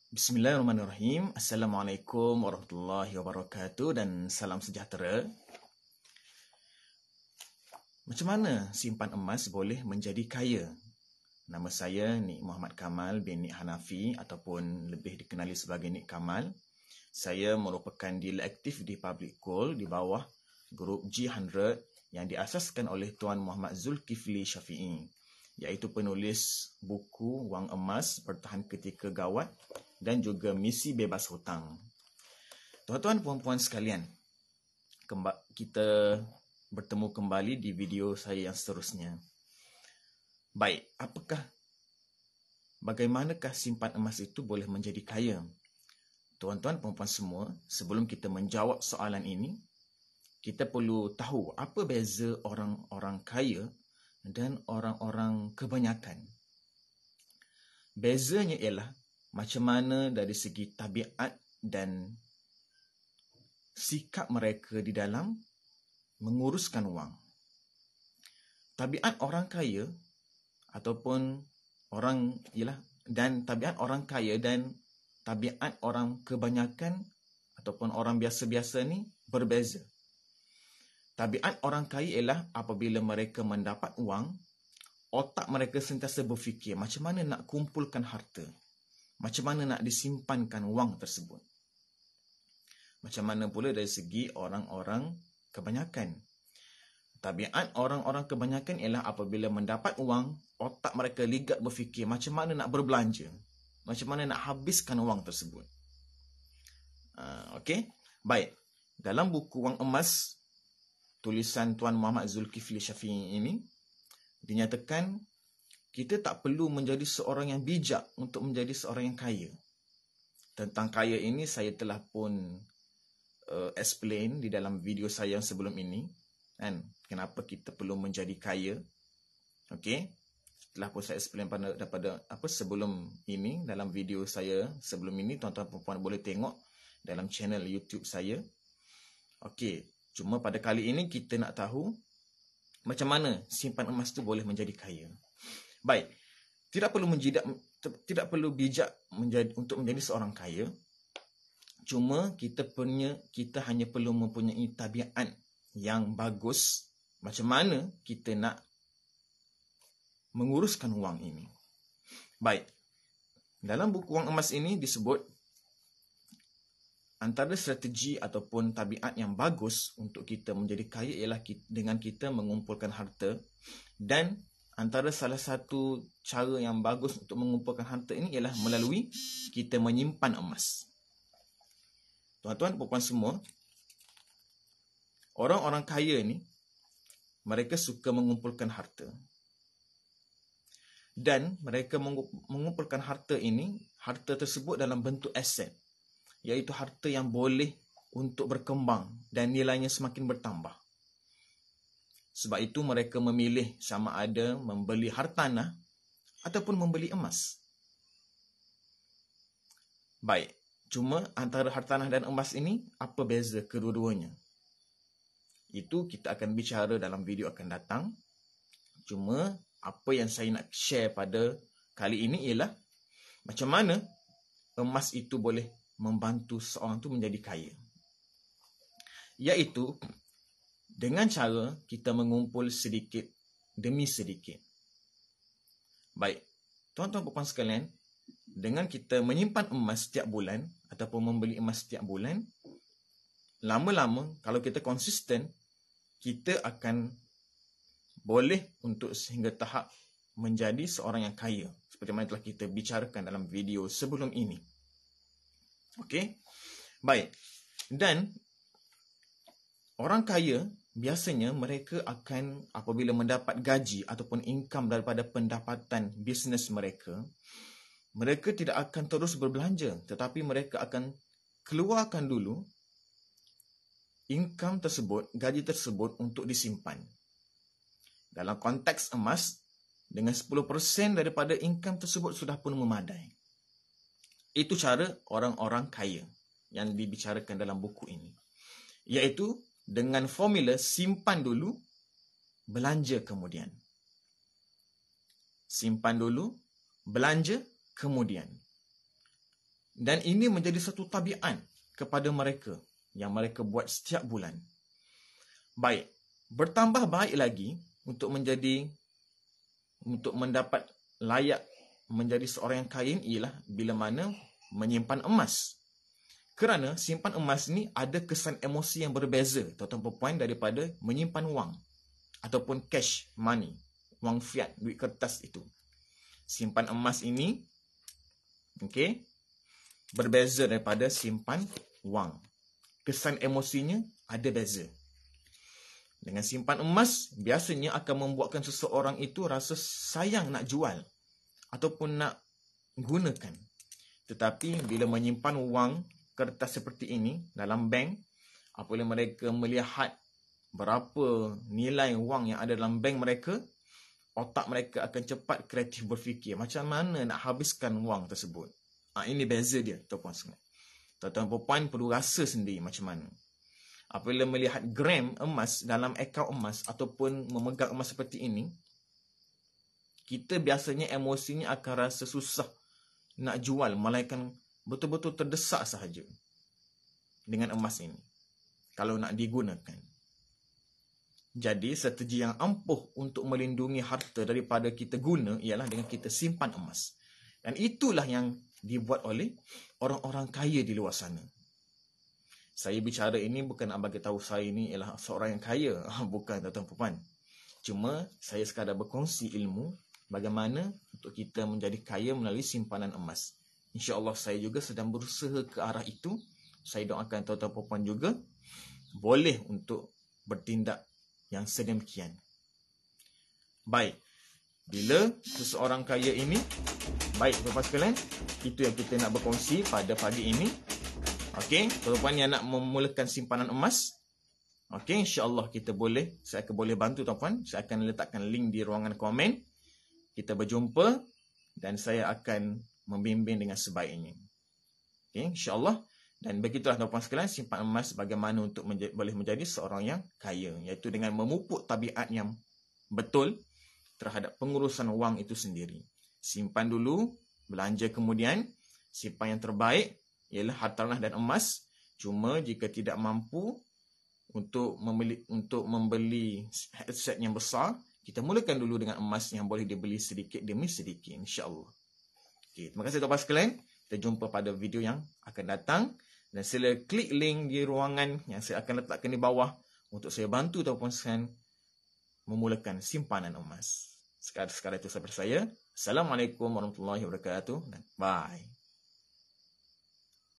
Bismillahirrahmanirrahim. Assalamualaikum warahmatullahi wabarakatuh dan salam sejahtera. Macam mana simpan emas boleh menjadi kaya? Nama saya Nik Muhammad Kamal bin Nik Hanafi ataupun lebih dikenali sebagai Nik Kamal. Saya merupakan dealer aktif di Public Gold di bawah grup G100 yang diasaskan oleh Tuan Muhammad Zulkifli Syafi'i, iaitu penulis buku Wang Emas Bertahan Ketika Gawat dan juga Misi Bebas Hutang. Tuan-tuan puan-puan sekalian, kita bertemu kembali di video saya yang seterusnya. Baik, bagaimanakah simpan emas itu boleh menjadi kaya? Tuan-tuan puan-puan semua, sebelum kita menjawab soalan ini, kita perlu tahu apa beza orang-orang kaya dan orang-orang kebanyakan. Bezanya ialah macam mana dari segi tabiat dan sikap mereka di dalam menguruskan wang. Tabiat orang kaya ataupun tabiat orang kaya dan tabiat orang kebanyakan ataupun orang biasa-biasa ni berbeza. Tabiat orang kaya ialah apabila mereka mendapat wang, otak mereka sentiasa berfikir macam mana nak kumpulkan harta. Macam mana nak disimpankan wang tersebut. Macam mana pula dari segi orang-orang kebanyakan. Tabiat orang-orang kebanyakan ialah apabila mendapat wang, otak mereka ligat berfikir macam mana nak berbelanja. Macam mana nak habiskan wang tersebut. Okey? Baik. Dalam buku Wang Emas, tulisan Tuan Muhammad Zulkifli Syafi'i ini, dinyatakan kita tak perlu menjadi seorang yang bijak untuk menjadi seorang yang kaya. Tentang kaya ini saya telah pun explain di dalam video saya yang sebelum ini. Kan? Kenapa kita perlu menjadi kaya. Okey. Telah pun saya explain sebelum ini, dalam video saya sebelum ini, tuan-tuan dan puan boleh tengok dalam channel YouTube saya. Okey. Cuma pada kali ini kita nak tahu macam mana simpan emas tu boleh menjadi kaya. Baik, tidak perlu bijak untuk menjadi seorang kaya. Cuma kita hanya perlu mempunyai tabiat yang bagus macam mana kita nak menguruskan wang ini. Baik, dalam buku Wang Emas ini disebut antara strategi ataupun tabiat yang bagus untuk kita menjadi kaya ialah dengan kita mengumpulkan harta, dan antara salah satu cara yang bagus untuk mengumpulkan harta ini ialah melalui kita menyimpan emas. Tuan-tuan, puan-puan semua, orang-orang kaya ni, mereka suka mengumpulkan harta. Dan mereka mengumpulkan harta ini, harta tersebut dalam bentuk aset, iaitu harta yang boleh untuk berkembang dan nilainya semakin bertambah. Sebab itu mereka memilih sama ada membeli hartanah ataupun membeli emas. Baik, cuma antara hartanah dan emas ini, apa beza kedua-duanya? Itu kita akan bicara dalam video akan datang. Cuma apa yang saya nak share pada kali ini ialah macam mana emas itu boleh membantu seorang itu menjadi kaya. Iaitu dengan cara kita mengumpul sedikit demi sedikit. Baik, tuan-tuan puan sekalian, dengan kita menyimpan emas setiap bulan ataupun membeli emas setiap bulan, lama-lama kalau kita konsisten, kita akan boleh untuk sehingga tahap menjadi seorang yang kaya. Seperti mana telah kita bicarakan dalam video sebelum ini. Okey? Baik. Dan orang kaya biasanya mereka akan apabila mendapat gaji ataupun income daripada pendapatan bisnes mereka, mereka tidak akan terus berbelanja, tetapi mereka akan keluarkan dulu income tersebut, gaji tersebut untuk disimpan. Dalam konteks emas, dengan 10% daripada income tersebut sudah pun memadai. Itu cara orang-orang kaya yang dibicarakan dalam buku ini. Iaitu dengan formula simpan dulu, belanja kemudian. Simpan dulu, belanja kemudian. Dan ini menjadi satu tabiat kepada mereka yang mereka buat setiap bulan. Baik, bertambah baik lagi untuk mendapat layak menjadi seorang yang kaya ialah bila mana menyimpan emas. Kerana simpan emas ni ada kesan emosi yang berbeza, tuan-tuan perempuan, daripada menyimpan wang ataupun cash money, wang fiat, duit kertas itu. Simpan emas ini berbeza daripada simpan wang. Kesan emosinya ada beza. Dengan simpan emas, biasanya akan membuatkan seseorang itu rasa sayang nak jual ataupun nak gunakan. Tetapi bila menyimpan wang kertas seperti ini dalam bank, apabila mereka melihat berapa nilai wang yang ada dalam bank mereka, otak mereka akan cepat kreatif berfikir macam mana nak habiskan wang tersebut. Ini beza dia, tuan-tuan sekalian. Tuan-tuan perempuan perlu rasa sendiri macam mana. Apabila melihat gram emas dalam akaun emas ataupun memegang emas seperti ini, kita biasanya emosinya akan rasa susah nak jual, melainkan betul-betul terdesak sahaja dengan emas ini kalau nak digunakan. Jadi strategi yang ampuh untuk melindungi harta daripada kita guna ialah dengan kita simpan emas. Dan itulah yang dibuat oleh orang-orang kaya di luar sana. Saya bicara ini bukan nak bagi tahu saya ini ialah seorang yang kaya. Bukan, tuan-tuan puan. Cuma saya sekadar berkongsi ilmu bagaimana untuk kita menjadi kaya melalui simpanan emas. InsyaAllah saya juga sedang berusaha ke arah itu. Saya doakan tuan-tuan puan juga boleh untuk bertindak yang sedemikian. Baik. Bila seseorang kaya ini, baik tuan-tuan sekalian, itu yang kita nak berkongsi pada pagi ini. Okey, tuan-tuan yang nak memulakan simpanan emas, okey, insya-Allah saya akan boleh bantu tuan-tuan. Saya akan letakkan link di ruangan komen. Kita berjumpa dan saya akan membimbing dengan sebaiknya. Okey, insya-Allah. Dan begitulah tuan-tuan sekalian, simpan emas bagaimana untuk boleh menjadi seorang yang kaya, iaitu dengan memupuk tabiat yang betul terhadap pengurusan wang itu sendiri. Simpan dulu, belanja kemudian. Simpan yang terbaik ialah hartanah dan emas. Cuma jika tidak mampu untuk membeli aset yang besar, kita mulakan dulu dengan emas yang boleh dibeli sedikit demi sedikit, insya-Allah. Okey, terima kasih tuan-tuan sekalian. Kita jumpa pada video yang akan datang dan sila klik link di ruangan yang saya akan letakkan di bawah untuk saya bantu tuan-tuan sekalian memulakan simpanan emas. Sekadar itu sahabat saya. Assalamualaikum warahmatullahi wabarakatuh dan bye.